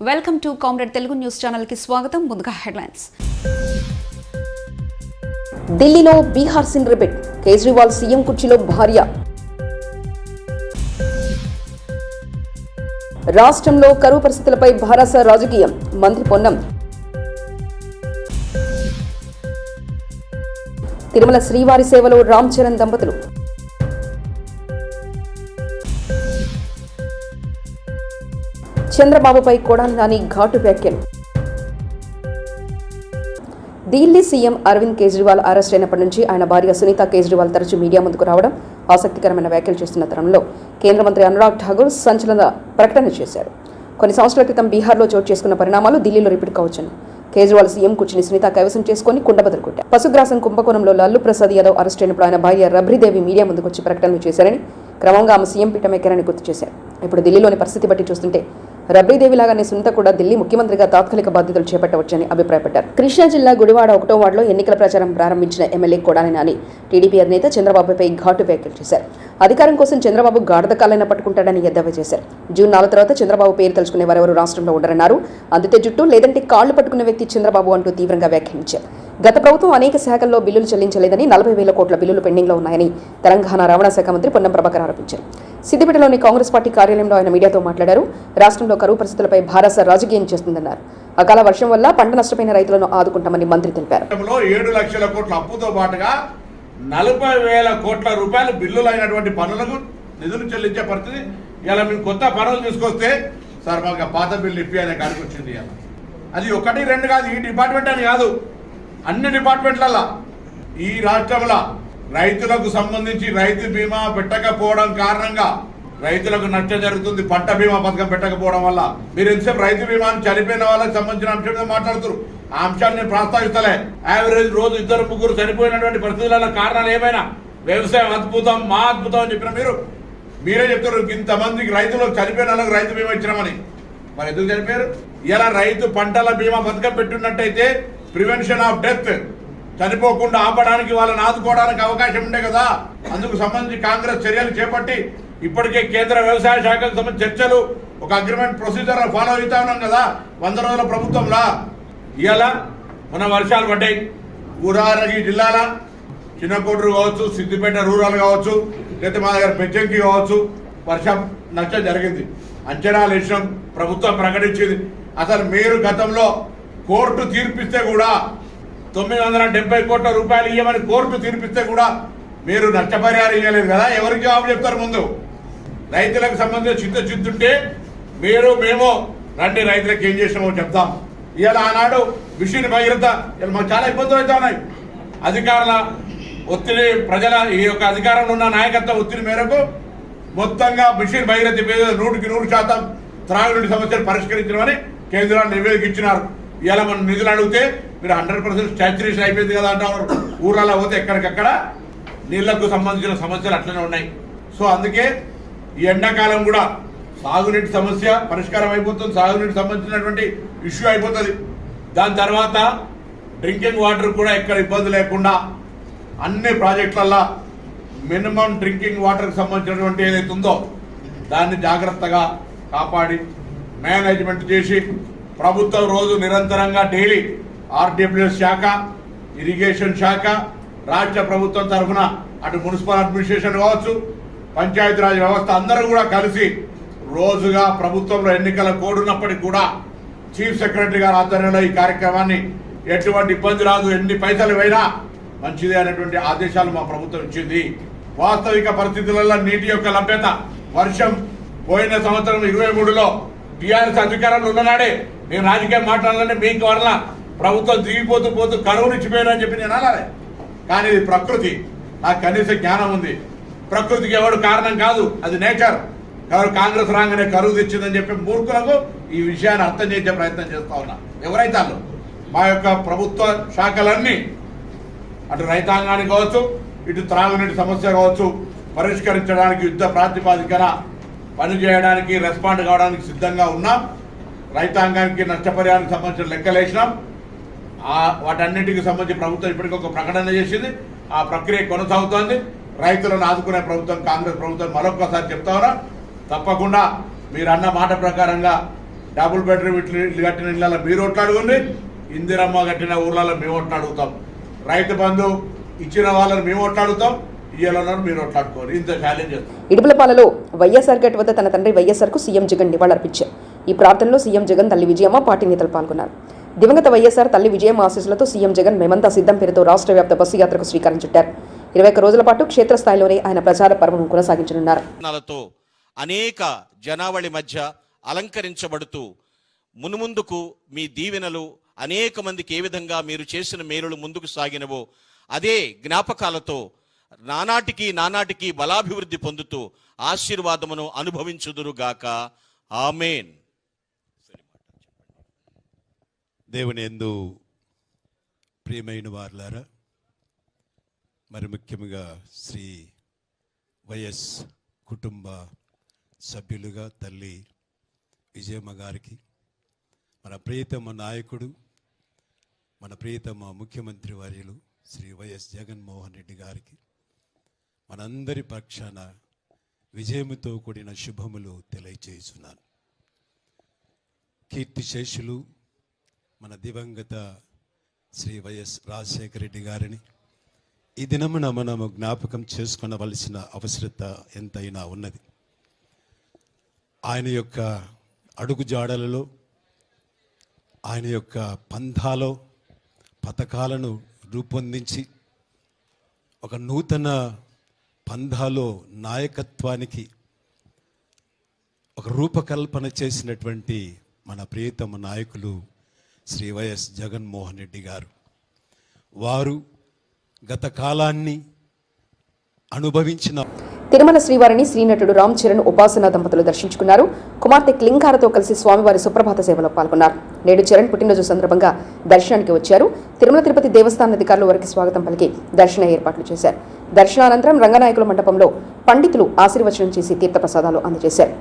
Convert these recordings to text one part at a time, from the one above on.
Welcome to comrade Telugu news channel కి స్వాగతం. ముందుగా హెడ్లైన్స్. ఢిల్లీలో Bihar scene repeat. Kejriwal CM కుర్చీలో భార్య. రాష్ట్రంలో కరువు పరిస్థితులపై భరోసా రాజకీయం. మంత్రి పొన్నం. తిరుమల శ్రీవారి సేవలో రామ్ చరణ్ దంపతులు. చంద్రబాబుపై కొడాలి నాని ఘాటు వ్యాఖ్యలు. ఢిల్లీ సీఎం అరవింద్ కేజ్రీవాల్ అరెస్ట్ అయినప్పటి నుంచి ఆయన భార్య సునీత కేజ్రీవాల్ తరచూ మీడియా ముందుకు రావడం, ఆసక్తికరమైన వ్యాఖ్యలు చేస్తున్న తరుణంలో కేంద్ర మంత్రి అనురాగ్ ఠాగూర్ సంచలన ప్రకటన చేశారు. కొన్ని సంవత్సరాల క్రితం బీహార్లో చోటు చేసుకున్న పరిణామాలు ఢిల్లీలో రిపీట్ కావచ్చని, కేజ్రీవాల్ సీఎం కుర్చీని సునీత కైవసం చేసుకుని కుండబద్దలు కొట్టారు. పశుగ్రాసం కుంభకోణంలో లల్లు ప్రసాద్ యాదవ్ అరెస్ట్ అయినప్పుడు ఆయన భార్య రబ్రీదేవి మీడియా ముందుకు వచ్చి ప్రకటనలు చేశారని, క్రమంగా ఆమె సీఎం పీఠం ఎక్కారని గుర్తు చేశారు. ఇప్పుడు ఢిల్లీలోని పరిస్థితి బట్టి చూస్తుంటే రబ్రీదేవి లాగానే సునీత కూడా ఢిల్లీ ముఖ్యమంత్రిగా తాత్కాలిక బాధ్యతలు చేపట్టవచ్చని అభిప్రాయపడ్డారు. కృష్ణా జిల్లా గుడివాడ 1వ వార్డులో ఎన్నికల ప్రచారం ప్రారంభించిన ఎమ్మెల్యే కొడాలి నాని టీడీపీ అధినేత చంద్రబాబుపై ఘాటు వ్యాఖ్యలు చేశారు. అధికారం కోసం చంద్రబాబు గాఢత కాలైనా పట్టుకుంటాడని ఎద్దేవా చేశారు. జూన్ 4 తర్వాత చంద్రబాబు పేరు తెలుసుకునే వారెవరూ రాష్ట్రంలో ఉండరన్నారు. అందితే జుట్టు లేదంటే కాళ్లు పట్టుకునే వ్యక్తి చంద్రబాబు అంటూ తీవ్రంగా వ్యాఖ్యానించారు. గత ప్రభుత్వం అనేక శాఖల్లో బిల్లులు చెల్లించలేదని, 40,000 కోట్ల బిల్లులు పెండింగ్లో ఉన్నాయని తెలంగాణ రవాణా శాఖ మంత్రి పొన్నం ప్రభాకర్ ఆరోపించారు. సిద్దిపేటలోని కాంగ్రెస్ పార్టీ కార్యాలయంలో ఆయన మీడియాతో మాట్లాడారు. రాష్ట్రంలో కరువు పరిస్థితులపై భారస రాజకీయం చేస్తుందన్నారు. అకాల వర్షం వల్ల పంట నష్టపోయిన రైతులను ఆదుకుంటామని మంత్రి తెలిపారు. 7 లక్షల కోట్ల అప్పుతో పాటుగా 40,000 కోట్ల రూపాయలు బిల్లులైనటువంటి పనులకు నిధులు చెల్లించే పరిస్థితి. ఇలా మేము కొత్త పనులు తీసుకొస్తే సార్ మాకు పాత బిల్లు ఇప్పి అనే కాడికి వచ్చింది. అది 1, 2 కాదు, ఈ డిపార్ట్మెంట్ అని కాదు, అన్ని డిపార్ట్మెంట్లలో ఈ రాష్ట్రంలో రైతులకు సంబంధించి రైతు బీమా పెట్టకపోవడం కారణంగా రైతులకు నష్టం జరుగుతుంది. పంట బీమా పథకం పెట్టకపోవడం వల్ల మీరు ఎంతసేపు రైతు బీమాను చనిపోయిన వాళ్ళకి సంబంధించిన అంశం మీద మాట్లాడుతున్నారు. ఆ అంశాన్ని నేను ప్రస్తావిస్తలే. యావరేజ్ రోజు 2-3 చనిపోయినటువంటి పరిస్థితుల కారణాలు ఏమైనా వ్యవసాయం అద్భుతం, మా అద్భుతం అని చెప్పిన మీరే చెప్తారు. ఇంతమందికి రైతులకు చనిపోయిన వాళ్ళకి రైతు బీమా ఇచ్చినామని. మరి ఎందుకు చనిపోయారు? ఇలా రైతు పంటల బీమా పథకం పెట్టున్నట్టయితే ప్రివెన్షన్ ఆఫ్ డెత్, చనిపోకుండా ఆపడానికి, వాళ్ళని ఆదుకోవడానికి అవకాశం ఉండే కదా. అందుకు సంబంధించి కాంగ్రెస్ చర్యలు చేపట్టి ఇప్పటికే కేంద్ర వ్యవసాయ శాఖకు సంబంధించి చర్చలు, ఒక అగ్రిమెంట్ ప్రొసీజర్ ఫాలో అవుతా ఉన్నాం కదా 100 రోజుల ప్రభుత్వంలా. ఇవాళ మన వర్షాలు పడ్డాయి. ఉదాహరణకి జిల్లాల చిన్నకోటూరు కావచ్చు, సిద్దిపేట రూరల్ కావచ్చు, లేకపోతే మా దగ్గర పెంచంకి కావచ్చు, వర్షం నష్టం జరిగింది. అంచనాలు వేసినాం, ప్రభుత్వం ప్రకటించింది. అసలు మీరు గతంలో కోర్టు తీర్పిస్తే కూడా 970 కోట్ల రూపాయలు ఇవ్వమని కోర్టు తీర్పిస్తే కూడా మీరు నష్టపరిహారం ఇవ్వలేదు కదా. ఎవరికి జవాబు చెప్తారు? ముందు రైతులకు సంబంధించిన చిత్తుంటే మేము రండి రైతులకు ఏం చేసినామో చెప్తాం. ఇవాళ ఆనాడు మిషన్ భగీరథ ఇలా మాకు చాలా ఇబ్బందులు అవుతా ఉన్నాయి. అధికారుల ఒత్తిడి, ప్రజల ఈ యొక్క అధికారంలో ఉన్న నాయకత్వ ఒత్తిడి మేరకు మొత్తంగా మిషన్ భగీరథ 100% త్రాగునీటి సమస్యలు పరిష్కరించడమని కేంద్రాన్ని నివేదిక ఇచ్చినారు. ఇలా మనం నిధులు అడిగితే మీరు 100% సాచురేషన్ అయిపోయింది కదా అంటారు. ఊర్లలో పోతే ఎక్కడికక్కడ నీళ్లకు సంబంధించిన సమస్యలు అట్లనే ఉన్నాయి. సో అందుకే ఈ ఎండాకాలం కూడా సాగునీటి సమస్య పరిష్కారం అయిపోతుంది, సాగునీటి సంబంధించినటువంటి ఇష్యూ అయిపోతుంది. దాని తర్వాత డ్రింకింగ్ వాటర్ కూడా ఎక్కడ ఇబ్బంది లేకుండా అన్ని ప్రాజెక్టులలో మినిమం డ్రింకింగ్ వాటర్కి సంబంధించినటువంటి ఏదైతే ఉందో దాన్ని జాగ్రత్తగా కాపాడి మేనేజ్మెంట్ చేసి ప్రభుత్వం రోజు నిరంతరంగా డైలీ ఆర్డబ్ల్యూఎస్ శాఖ, ఇరిగేషన్ శాఖ, రాష్ట్ర ప్రభుత్వం తరఫున అటు మున్సిపల్ అడ్మినిస్ట్రేషన్ కావచ్చు, పంచాయతీరాజ్ వ్యవస్థ అందరూ కూడా కలిసి రోజుగా ప్రభుత్వంలో ఎన్నికల కోడ్ ఉన్నప్పటికీ కూడా చీఫ్ సెక్రటరీ గారి ఆధ్వర్యంలో ఈ కార్యక్రమాన్ని ఎటువంటి ఇబ్బంది రాదు, ఎన్ని పైసలు అయినా మంచిదే అనేటువంటి ఆదేశాలు మా ప్రభుత్వం ఇచ్చింది. వాస్తవిక పరిస్థితులలో నీటి యొక్క లభ్యత, వర్షం పోయిన సంవత్సరం 23లో టీఆర్ఎస్ అధికారంలో ఉన్ననాడే నేను రాజకీయం మాట్లాడాలంటే మీకు వల్ల ప్రభుత్వం దిగిపోతూ కరువునిచ్చిపోయారని చెప్పి నేను అనాలి. కానీ ఇది ప్రకృతి, నాకు కనీస జ్ఞానం ఉంది. ప్రకృతికి ఎవడు కారణం కాదు, అది నేచర్. కాంగ్రెస్ రాగానే కరువు తెచ్చిందని చెప్పి మూర్ఖులకు ఈ విషయాన్ని అర్థం చేసే ప్రయత్నం చేస్తా ఉన్నా. ఎవరైతే వాళ్ళు మా యొక్క ప్రభుత్వ శాఖలన్నీ అటు రైతాంగానికి కావచ్చు, ఇటు త్రాగునీటి సమస్య కావచ్చు పరిష్కరించడానికి యుద్ధ ప్రాతిపాదికన పనిచేయడానికి, రెస్పాండ్ కావడానికి సిద్ధంగా ఉన్నాం. రైతాంగానికి నష్టపరిహారానికి సంబంధించిన లెక్కలేసినాం. వాటన్నిటికి సంబంధించి ప్రభుత్వం ఇప్పటికీ ఒక ప్రకటన చేసింది. ఆ ప్రక్రియ కొనసాగుతోంది. రైతులను ఆదుకునే ప్రభుత్వం కాంగ్రెస్ ప్రభుత్వం. మరొకసారి చెప్తా ఉన్నా, తప్పకుండా మీరు అన్న మాట ప్రకారంగా డబుల్ బెడ్రూమ్ ఇల్లు కట్టిన ఇళ్ళలో మీరు ఓట్లాడుకోండి, ఇందిరమ్మ కట్టిన ఊర్లలో మేము ఓట్లాడుగుతాం, రైతు బంధు ఇచ్చిన వాళ్ళని మేము ఓట్లాడుతాం, ఇయ్యాలన్నారు మీరు ఓట్లాడుకోరు. ఇంత ఛాలెంజ్ చేస్తాం. ఇడుపులపాలలో వైఎస్ఆర్ గేట్ వద్ద తన తండ్రి వైఎస్ఆర్కు సీఎం జగన్ నివాళులర్పించారు. ఈ ప్రార్థనలో సీఎం జగన్ తల్లి విజయమ్మ పార్టీ నేతలు పాల్గొన్నారు. దివంగత వైఎస్ఆర్ తల్లి విజయమ్మ ఆశీస్సులతో సీఎం జగన్ మేమంతా సిద్ధం పేరుతో రాష్ట్ర వ్యాప్త బస్సు యాత్రకు శ్రీకారం చుట్టారు. 21 రోజుల పాటు క్షేత్రస్థాయిలోనే ఆయన ప్రచార పర్వం కొనసాగించనున్నారు. అనేక జనావళి మధ్య అలంకరించబడుతూ మున్ముందుకు మీ దీవెనలు అనేక మందికి ఏ విధంగా మీరు చేసిన మేలులు ముందుకు సాగినవో అదే జ్ఞాపకాలతో నానాటికి బలాభివృద్ధి పొందుతూ ఆశీర్వాదమును అనుభవించుదురుగాక. ఆమేన్. దేవుని యందు ప్రియమైన వారులారా, మరి ముఖ్యంగా శ్రీ వైఎస్ కుటుంబ సభ్యులుగా తల్లి విజయమ్మ గారికి, మన ప్రియతమ నాయకుడు, మన ప్రియతమ ముఖ్యమంత్రి వర్యులు శ్రీ వైఎస్ జగన్మోహన్ రెడ్డి గారికి మనందరి పక్షాన విజయముతో కూడిన శుభములు తెలియచేస్తున్నాను. కీర్తిశేషులు మన దివంగత శ్రీ వైఎస్ రాజశేఖర రెడ్డి గారిని ఈ దినమున మనము జ్ఞాపకం చేసుకొనవలసిన అవసరత ఎంతైనా ఉన్నది. ఆయన యొక్క అడుగుజాడలలో, ఆయన యొక్క పంథాలో పథకాలను రూపొందించి ఒక నూతన పంథాలో నాయకత్వానికి ఒక రూపకల్పన చేసినటువంటి మన ప్రియతమ నాయకులు శ్రీ వైఎస్ జగన్మోహన్ రెడ్డి గారు. వారు గత కాలాన్ని అనుభవించిన తిరుమల శ్రీవారిని శ్రీనటుడు రామ్ చరణ్ ఉపాసన దంపతులు దర్శించుకున్నారు. కుమార్తె క్లింకారతో కలిసి స్వామివారి సుప్రభాత సేవలో పాల్గొన్నారు. నేడు చరణ్ పుట్టినరోజు సందర్భంగా దర్శనానికి వచ్చారు. తిరుమల తిరుపతి దేవస్థాన అధికారులు వారికి స్వాగతం పలికి దర్శన ఏర్పాట్లు చేశారు. దర్శనానంతరం రంగనాయకుల మండపంలో పండితులు ఆశీర్వచనం చేసి తీర్థప్రసాదాలు అందజేశారు.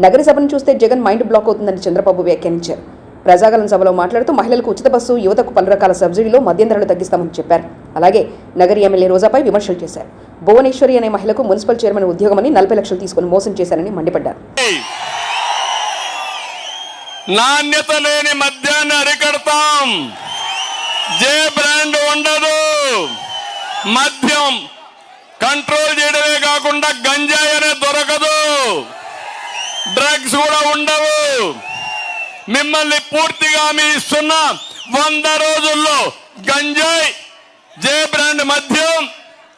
నగర సభను చూస్తే జగన్ మైండ్ బ్లాక్ అవుతుందని చంద్రబాబు వ్యాఖ్యానించారు. ప్రజాగలం సభలో మాట్లాడుతూ మహిళలకు ఉచిత బస్సు, యువతకు పలు రకాల సబ్సిడీలో మద్యం ధరలు తగ్గిస్తామని చెప్పారు. అలాగే నగరి ఎమ్మెల్యే రోజాపై విమర్శలు చేశారు. భువనేశ్వరి అనే మహిళకు మున్సిపల్ చైర్మన్ ఉద్యోగమని 40 లక్షలు తీసుకుని మోసం చేశారని మండిపడ్డారు. నాణ్యత లేని మద్యాన్ని అరికడతాం. జే బ్రాండ్ ఉండదు. మద్యం కంట్రోల్ చేయడమే కాకుండా గంజాయి అనే దొరకదు, డ్రగ్స్ కూడా ఉండవు. మిమ్మల్ని పూర్తిగా మీ ఇస్తున్న 100 రోజుల్లో గంజాయి జే బ్రాండ్ మద్యం,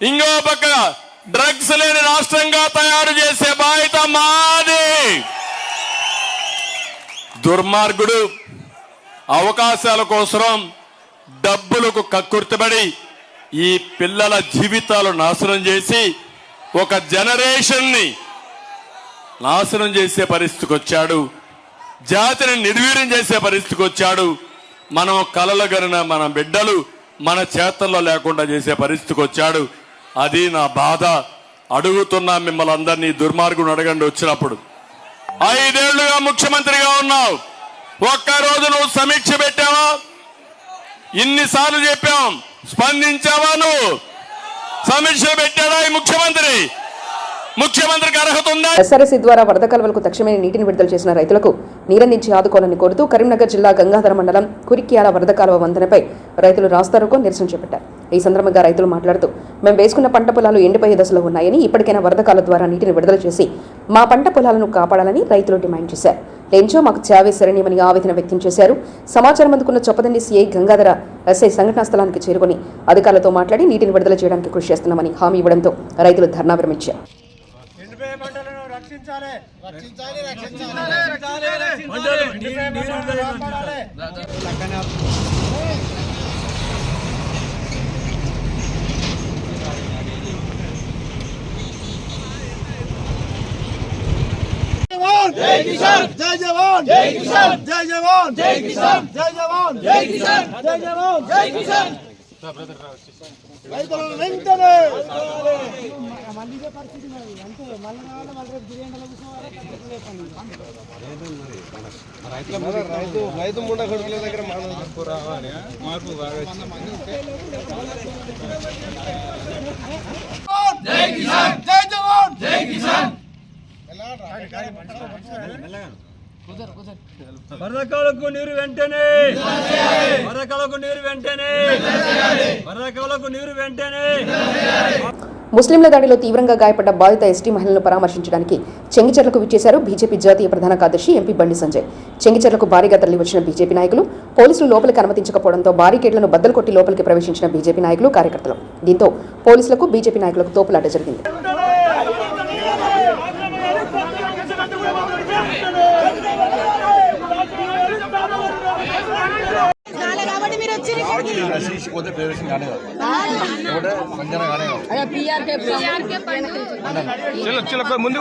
ఇంకో పక్క డ్రగ్స్ లేని రాష్ట్రంగా తయారు చేసే బాధ్యత మాది. దుర్మార్గుడు అవకాశాల కోసం డబ్బులకు కక్కుర్తిపడి ఈ పిల్లల జీవితాలు నాశనం చేసి ఒక జనరేషన్ ని నాశనం చేసే పరిస్థితికి వచ్చాడు. జాతిని నిర్వీర్యం చేసే పరిస్థితికి వచ్చాడు. మనం కలలుగరిన మన బిడ్డలు మన చేతల్లో లేకుండా చేసే పరిస్థితికి వచ్చాడు. అది నా బాధ. అడుగుతున్నా మిమ్మల్ని అందరినీ, దుర్మార్గుని అడగండి వచ్చినప్పుడు. 5 ఏళ్లుగా ముఖ్యమంత్రిగా ఉన్నావు, ఒక్కరోజు నువ్వు సమీక్ష పెట్టావా? ఇన్నిసార్లు చెప్పాం, స్పందించావా? నువ్వు సమీక్ష పెట్టాడా ఈ ముఖ్యమంత్రికి అర్హత ఉందా? ఎస్ఆర్ఎస్సీ ద్వారా వరద కాలువలకు తక్షణమే నీటిని విడుదల చేసిన రైతులకు నీరందించి ఆదుకోవాలని కోరుతూ కరీంనగర్ జిల్లా గంగాధర మండలం కురిక్యాల వరద కాలువ వంతెనపై రైతులు రాస్తారోకో నిరసన చేపట్టారు. ఈ సందర్భంగా రైతులు మాట్లాడుతూ, మేము వేసుకున్న పంట పొలాలు ఎండిపోయే దశలో ఉన్నాయని, ఇప్పటికైనా వరద కాలువ ద్వారా నీటిని విడుదల చేసి మా పంట పొలాలను కాపాడాలని రైతులు డిమాండ్ చేశారు. లేంచో మాకు చావే శరణ్యమని ఆవేదన వ్యక్తం చేశారు. సమాచారం అందుకున్న చొప్పదండి సీఐ గంగాధర ఎస్ఐ సంఘటనా స్థలానికి చేరుకుని అధికారులతో మాట్లాడి నీటిని విడుదల చేయడానికి కృషి చేస్తున్నామని హామీ ఇవ్వడంతో రైతులు ధర్నా విరమించారు. జై కిసాన్, జై జవాన్, జై కిసాన్, జై జవాన్, జై కిసాన్, జై జవాన్, జై కిసాన్, జై జవాన్, జై కిసాన్. రైతులను వెంటనే రైతు ముండ కొడుకుల దగ్గర మార్పు బాగా జై కిసాన్, జై జవాన్, జై కిసాన్. వరదకాలకు నీరు వెంటనే, వరదకాలకు నీరు వెంటనే, వరదకాలకు నీరు వెంటనే. ముస్లింల దాడిలో తీవ్రంగా గాయపడ్డ బాధిత ఎస్టీ మహిళలను పరామర్శించడానికి చెంగిచెర్లకు విచ్చేశారు బీజేపీ జాతీయ ప్రధాన కార్యదర్శి ఎంపీ బండి సంజయ్. చెంగిచెర్లకు భారీగా తరలివచ్చిన బీజేపీ నాయకులు, పోలీసులు లోపలికి అనుమతించకపోవడంతో బారికేడ్లను బద్దలు కొట్టి లోపలికి ప్రవేశించిన బీజేపీ నాయకులు, కార్యకర్తలు. దీంతో పోలీసులకు బీజేపీ నాయకులకు తోపులాట జరిగింది.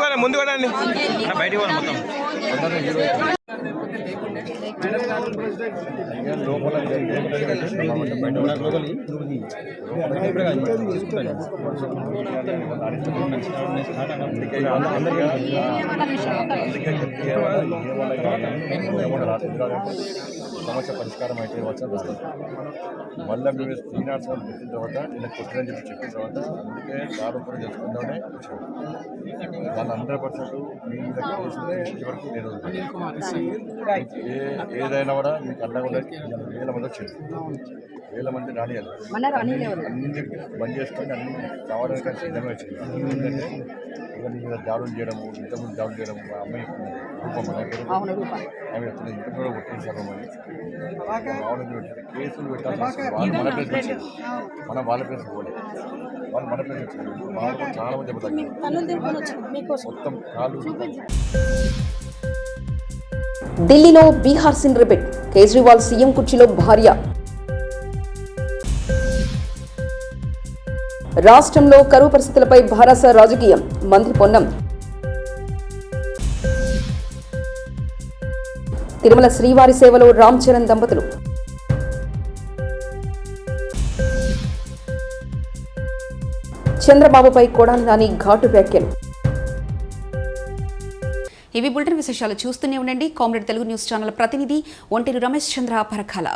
ముందుగా బయటికి మొత్తం సమస్య పరిష్కారం అయితే వచ్చిన మళ్ళీ మేము 3 నాట్స్ పెట్టిన తర్వాత ఇలా కొట్టినని చెప్పిన తర్వాత అందుకే ఆరోపణ చేసుకుందామనే వచ్చాము. వాళ్ళు 100% మీ వరకు నేను ఏదైనా కూడా మీకు అండగా వేల మంది వచ్చేది, వేల మంది రానియాలి, అన్ని బంద్ చేసుకొని అన్ని కావడానికి సిద్ధంగా వచ్చింది. ఎందుకంటే ఇవన్నీ మీద దాడులు చేయడము, ఇంతకుముందు దాడులు చేయడము, మా అమ్మాయి రూపం ఆమె ఎప్పుడు ఇంత కూడా కొట్టేశారు అని కేసులు పెట్టాల్సి వాళ్ళు మన ప్లేస్ వచ్చింది, మనం వాళ్ళ ప్లేస్ పోలేదు, వాళ్ళు మన ప్లేస్ వచ్చింది. వాళ్ళు చాలా మంది చెబుతారు మొత్తం కాలు. ఢిల్లీలో Bihar scene repeat, Kejriwal CM కుర్చీలో భార్య. రాష్ట్రంలో కరువు పరిస్థితులపై భరాస రాజకీయం, మంత్రి పొన్నం. తిరుమల శ్రీవారి సేవలో రామ్ చరణ్ దంపతులు. చంద్రబాబుపై కొడాలి నాని ఘాటు వ్యాఖ్యలు. ఇవి బులెటిన్ విశేషాలు. చూస్తూనే ఉండండి కామ్రేడ్ తెలుగు న్యూస్ ఛానల్ ప్రతినిధి ఒంటేరు రమేష్ చంద్ర పరకాల.